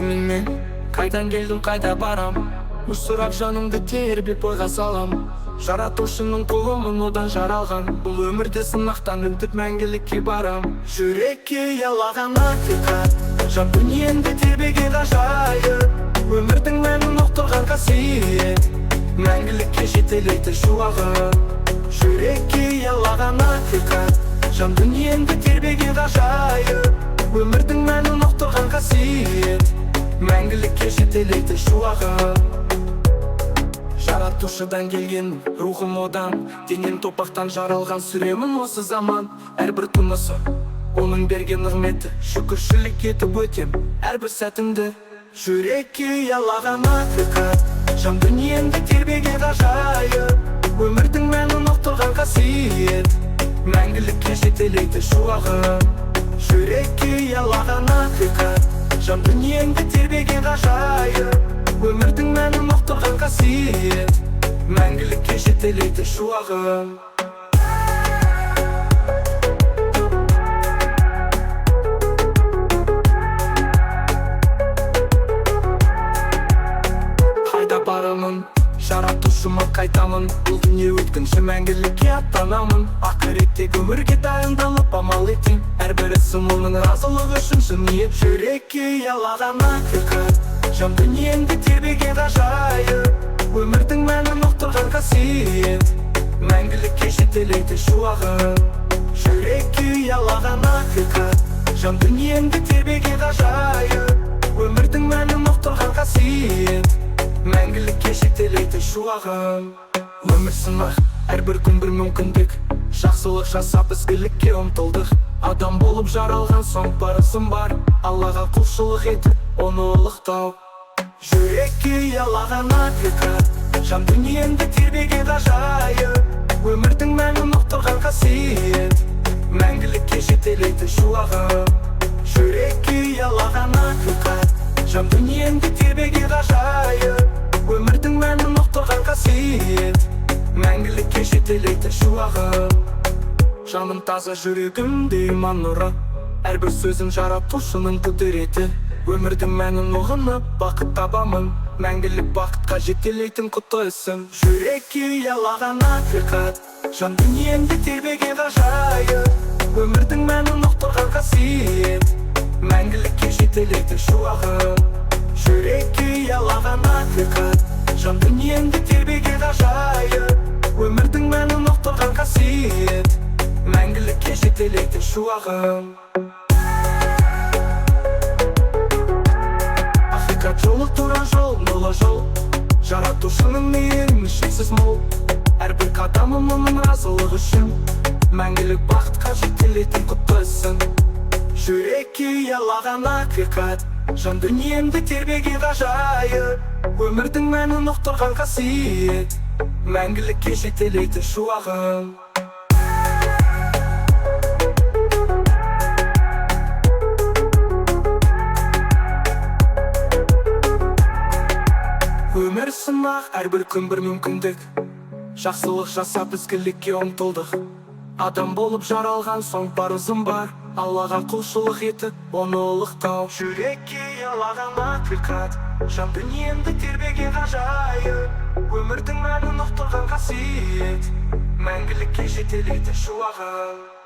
киммин кайдан келдим, кайда барам? Сурап жанымды тербеп ойга салам. Жаратушунун кулумун одан жаралган. Бул өмүрдө сынактан өтүп мәңгиликке барам. Жүрекке уялаган акыйкат, жан дүниемди тербеген ажайып. Өмүрдүн менин уктурган касиет, мәңгиликке жетелейт шуагым. Жүрекке уялаган акыйкат, жан дүниемди тербеген ажайып. Өмүрдүн менин уктурган касиет, мәңгиликке жетелейт шуагым. Жаратушыдан келген рухым одан, денем топактан жаралган, сүремін осы заман. Әрбір тынысы оның берген нығметі, шүкіршілік етіп өтем әрбір сәтімді. Жүрекке уялаган акыйкат, жан дүниемді тербеген ажайып. Өмірдің менін уктурган касиет, мәңгілікке жетелейт шуагым. Жүрекке уялаган акыйкат, жан дүниемді тербеген ажайып. Өмірдің менин уктурган касиет, мәңгиликке жетелейт шуагым. Кайда барамын, жаратушыма кайтамын. Бул дүние өткүнчү, мәңгиликке аттанамын. Акыреттеги өмүргө дайындалып амал этим. Эр бири сынуунун ыраазылыгы үчүн чын ниет. Жүрекке уялаган акыйкат, жан дүниемді тербеген ажайып. Өмірдің менин уктурган касиет, мәңгиликке жетелейт шуагым. Жүрекке уялаган акыйкат, жан дүниемді тербеген ажайып. Өмірдің менин уктурган касиет, мәңгиликке жетелейт шуагым. Өмір сынак, әрбір күн бір мүмкүндүк. Жакшылык жасап изгиликке умтулдук. Адам болуп жаралган соң парызым бар, Аллага кулчулук этип, ону улуктоо. Жүрекке уялаган акыйкат, жан дүниемді тербеген ажайып. Өмірдің менин уктурган касиет, мәңгиликке жетелейт шуагым. Жүрекке уялаган акыйкат, жан дүниемді тербеген ажайып. Өмірдің менин уктурган касиет, мәңгиликке жетелейт шуагым. Жаным таза, жүрегимде иман нуру, әрбір сөзүм жаратушунун кудурети. Өмірдің менин угунуп бакыт табамын, мәңгилик бакытка жетелейтин куттуу исим. Жүрекке уялаган акыйкат, жан дүниемди тербеген ажайып. Өмірдің менин уктурган касиет, мәңгиликке жетелейтин шуагым. Жүрекке уялаган акыйкат, жан дүниемди тербеген ажайып. Өмірдің менин уктурган касиет, мәңгиликке жетелейтин шуагым. Жолы туран жол, нұлы жол, жаратушының мейірімі шексіз мол. Әрбір қадамым оның разылығы үшін, мәңгілік бақытқа жетелейтін құтты ісін. Жүрекке уялаган акыйкат, жан дүниемді тербеген ажайып. Өмірдің менин уктурган касиет, мәңгілікке жетелейтін шуагым. Өмір сынақ, әрбір күн бір мүмкіндік. Жақсылық жасап изгиликке умтулдук. Адам болып жаралған соң парызым бар, Аллага кулчулук етіп, ону улуктоо. Жүрекке уялаган акыйкат, жан дүниемді тербеген ажайып. Өмірдің менин уктурган касиет, мәңгиликке жетелейт шуагым.